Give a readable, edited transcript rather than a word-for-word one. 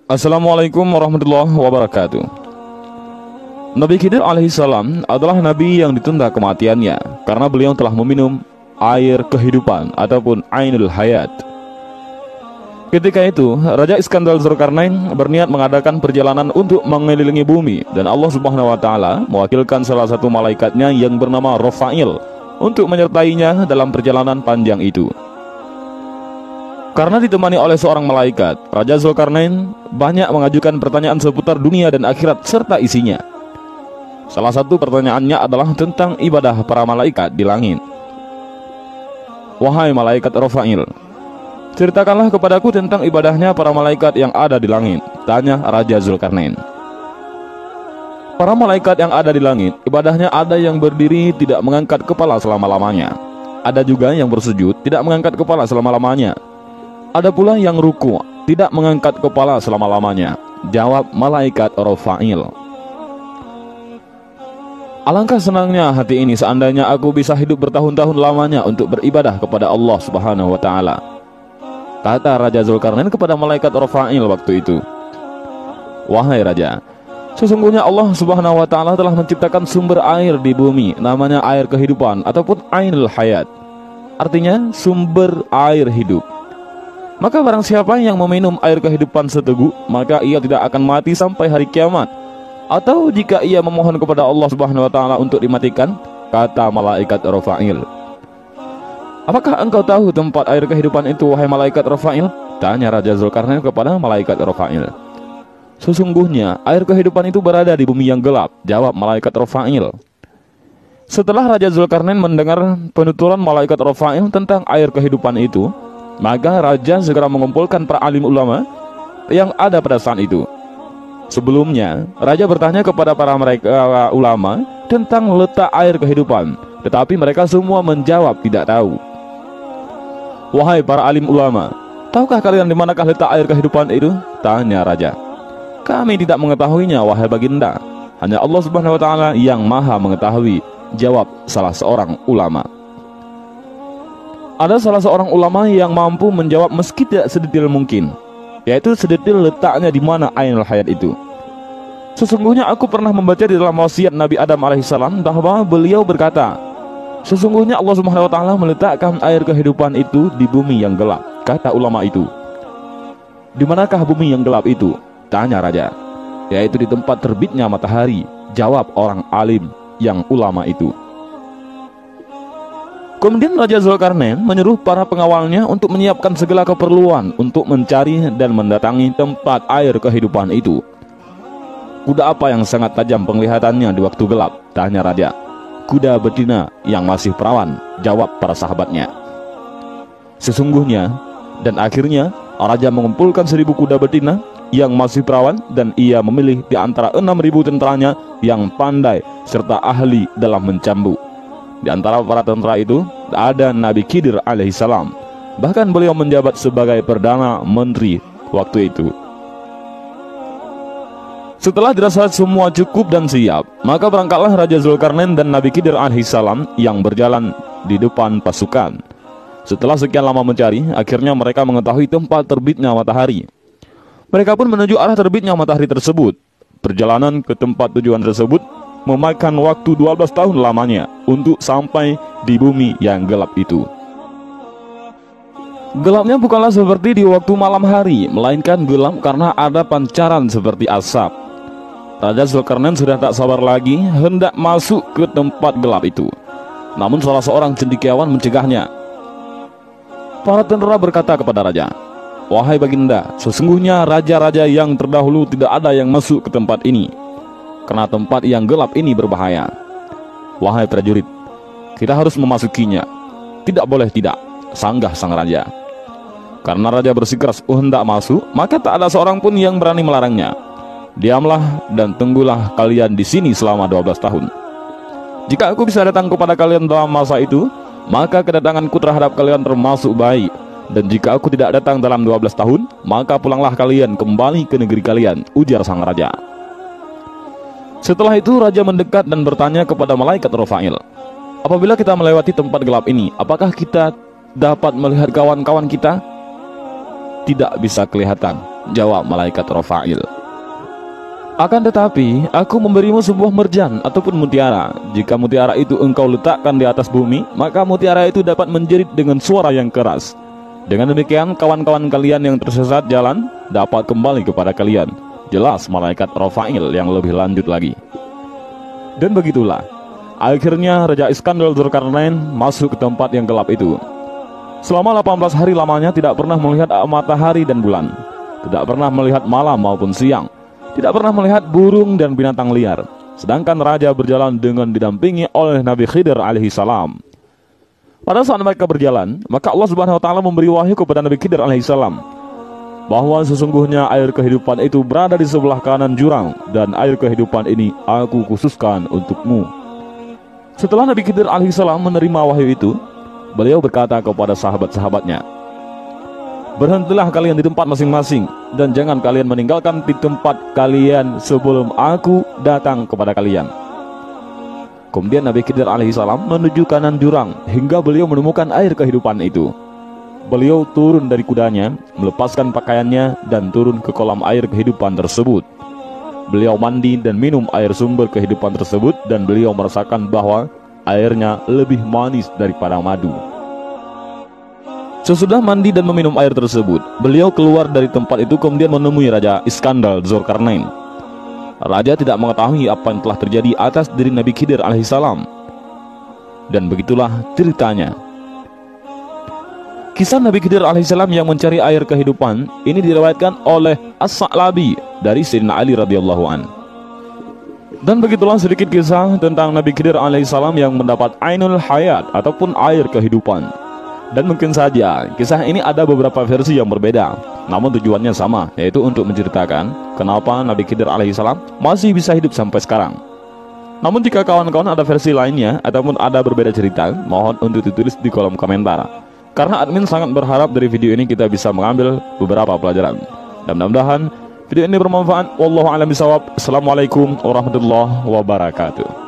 Assalamualaikum warahmatullahi wabarakatuh. Nabi Khidir alaihissalam adalah nabi yang ditunda kematiannya karena beliau telah meminum air kehidupan ataupun ainul hayat. Ketika itu, Raja Iskandar Zulkarnain berniat mengadakan perjalanan untuk mengelilingi bumi, dan Allah Subhanahu wa taala mewakilkan salah satu malaikatnya yang bernama Rafail untuk menyertainya dalam perjalanan panjang itu. Karena ditemani oleh seorang malaikat, Raja Zulkarnain banyak mengajukan pertanyaan seputar dunia dan akhirat serta isinya. Salah satu pertanyaannya adalah tentang ibadah para malaikat di langit. Wahai malaikat Rafail, ceritakanlah kepadaku tentang ibadahnya para malaikat yang ada di langit, tanya Raja Zulkarnain. Para malaikat yang ada di langit, ibadahnya ada yang berdiri tidak mengangkat kepala selama-lamanya. Ada juga yang bersujud tidak mengangkat kepala selama-lamanya. Ada pula yang ruku tidak mengangkat kepala selama-lamanya, jawab malaikat Rafail. Alangkah senangnya hati ini seandainya aku bisa hidup bertahun-tahun lamanya untuk beribadah kepada Allah Subhanahu wa taala, kata Raja Zulkarnain kepada malaikat Rafail waktu itu. Wahai Raja, sesungguhnya Allah Subhanahu wa taala telah menciptakan sumber air di bumi, namanya air kehidupan ataupun ainul hayat, artinya sumber air hidup. Maka barang siapa yang meminum air kehidupan seteguk, maka ia tidak akan mati sampai hari kiamat. Atau jika ia memohon kepada Allah Subhanahu wa taala untuk dimatikan, kata malaikat Rafail. Apakah engkau tahu tempat air kehidupan itu, wahai malaikat Rafail? Tanya Raja Zulkarnain kepada malaikat Rafail. Sesungguhnya air kehidupan itu berada di bumi yang gelap, jawab malaikat Rafail. Setelah Raja Zulkarnain mendengar penuturan malaikat Rafail tentang air kehidupan itu, maka Raja segera mengumpulkan para alim ulama yang ada pada saat itu. Sebelumnya, Raja bertanya kepada para mereka ulama tentang letak air kehidupan, tetapi mereka semua menjawab tidak tahu. Wahai para alim ulama, tahukah kalian di manakah letak air kehidupan itu? Tanya Raja. Kami tidak mengetahuinya, wahai baginda. Hanya Allah Subhanahu wa taala yang maha mengetahui, jawab salah seorang ulama. Ada salah seorang ulama yang mampu menjawab meski tidak sedetail mungkin, yaitu sedetail letaknya di mana ainul hayat itu. Sesungguhnya aku pernah membaca di dalam wasiat Nabi Adam alaihissalam bahwa beliau berkata, sesungguhnya Allah Subhanahu wa taala meletakkan air kehidupan itu di bumi yang gelap, kata ulama itu. Di manakah bumi yang gelap itu? Tanya Raja. Yaitu di tempat terbitnya matahari, jawab orang alim yang ulama itu. Kemudian Raja Zulkarnain menyuruh para pengawalnya untuk menyiapkan segala keperluan untuk mencari dan mendatangi tempat air kehidupan itu. Kuda apa yang sangat tajam penglihatannya di waktu gelap? Tanya Raja. Kuda betina yang masih perawan, jawab para sahabatnya. Sesungguhnya, dan akhirnya Raja mengumpulkan 1000 kuda betina yang masih perawan, dan ia memilih di antara 6.000 tentaranya yang pandai serta ahli dalam mencambuk. Di antara para tentara itu ada Nabi Khidir alaihissalam. Bahkan beliau menjabat sebagai Perdana Menteri waktu itu. Setelah dirasa semua cukup dan siap, maka berangkatlah Raja Zulkarnain dan Nabi Khidir alaihissalam yang berjalan di depan pasukan. Setelah sekian lama mencari, akhirnya mereka mengetahui tempat terbitnya matahari. Mereka pun menuju arah terbitnya matahari tersebut. Perjalanan ke tempat tujuan tersebut memakan waktu 12 tahun lamanya untuk sampai di bumi yang gelap itu. Gelapnya bukanlah seperti di waktu malam hari, melainkan gelap karena ada pancaran seperti asap. Raja Zulkarnain sudah tak sabar lagi hendak masuk ke tempat gelap itu. Namun salah seorang cendekiawan mencegahnya. Para tentara berkata kepada Raja, wahai baginda, sesungguhnya raja-raja yang terdahulu tidak ada yang masuk ke tempat ini, karena tempat yang gelap ini berbahaya. Wahai prajurit, kita harus memasukinya. Tidak boleh tidak, sanggah sang raja. Karena raja bersikeras hendak masuk, maka tak ada seorang pun yang berani melarangnya. Diamlah dan tunggulah kalian di sini selama 12 tahun. Jika aku bisa datang kepada kalian dalam masa itu, maka kedatanganku terhadap kalian termasuk baik. Dan jika aku tidak datang dalam 12 tahun, maka pulanglah kalian kembali ke negeri kalian, ujar sang raja. Setelah itu Raja mendekat dan bertanya kepada malaikat Rafail, apabila kita melewati tempat gelap ini, apakah kita dapat melihat kawan-kawan kita? Tidak bisa kelihatan, Jawab malaikat Rafa'il. Akan tetapi, aku memberimu sebuah merjan ataupun mutiara. Jika mutiara itu engkau letakkan di atas bumi, maka mutiara itu dapat menjerit dengan suara yang keras. Dengan demikian, kawan-kawan kalian yang tersesat jalan dapat kembali kepada kalian. Jelas malaikat Rafa'il yang lebih lanjut lagi. Dan begitulah, akhirnya Raja Iskandar Dzulkarnain masuk ke tempat yang gelap itu. Selama 18 hari lamanya tidak pernah melihat matahari dan bulan, tidak pernah melihat malam maupun siang, tidak pernah melihat burung dan binatang liar. Sedangkan raja berjalan dengan didampingi oleh Nabi Khidir alaihi salam. Pada saat mereka berjalan, maka Allah Subhanahu wa taala memberi wahyu kepada Nabi Khidir alaihi salam bahwa sesungguhnya air kehidupan itu berada di sebelah kanan jurang, dan air kehidupan ini aku khususkan untukmu. Setelah Nabi Khidir alaihi salam menerima wahyu itu, beliau berkata kepada sahabat-sahabatnya, "Berhentilah kalian di tempat masing-masing, dan jangan kalian meninggalkan di tempat kalian sebelum aku datang kepada kalian." Kemudian Nabi Khidir alaihi salam menuju kanan jurang hingga beliau menemukan air kehidupan itu. Beliau turun dari kudanya, melepaskan pakaiannya, dan turun ke kolam air kehidupan tersebut. Beliau mandi dan minum air sumber kehidupan tersebut, dan beliau merasakan bahwa airnya lebih manis daripada madu. Sesudah mandi dan meminum air tersebut, beliau keluar dari tempat itu kemudian menemui Raja Iskandar Dzulkarnain. Raja tidak mengetahui apa yang telah terjadi atas diri Nabi Khidir alaihissalam. Dan begitulah ceritanya. Kisah Nabi Khidir alaihissalam yang mencari air kehidupan ini diriwayatkan oleh As-Sa'labi dari Sayyidina Ali radhiyallahu an. Dan begitulah sedikit kisah tentang Nabi Khidir alaihissalam yang mendapat Ainul Hayat ataupun air kehidupan. Dan mungkin saja kisah ini ada beberapa versi yang berbeda, namun tujuannya sama, yaitu untuk menceritakan kenapa Nabi Khidir alaihissalam masih bisa hidup sampai sekarang. Namun jika kawan-kawan ada versi lainnya ataupun ada berbeda cerita, mohon untuk ditulis di kolom komentar, karena admin sangat berharap dari video ini kita bisa mengambil beberapa pelajaran. Dan mudah-mudahan video ini bermanfaat. Wallahu a'lam bishawab. Assalamualaikum warahmatullahi wabarakatuh.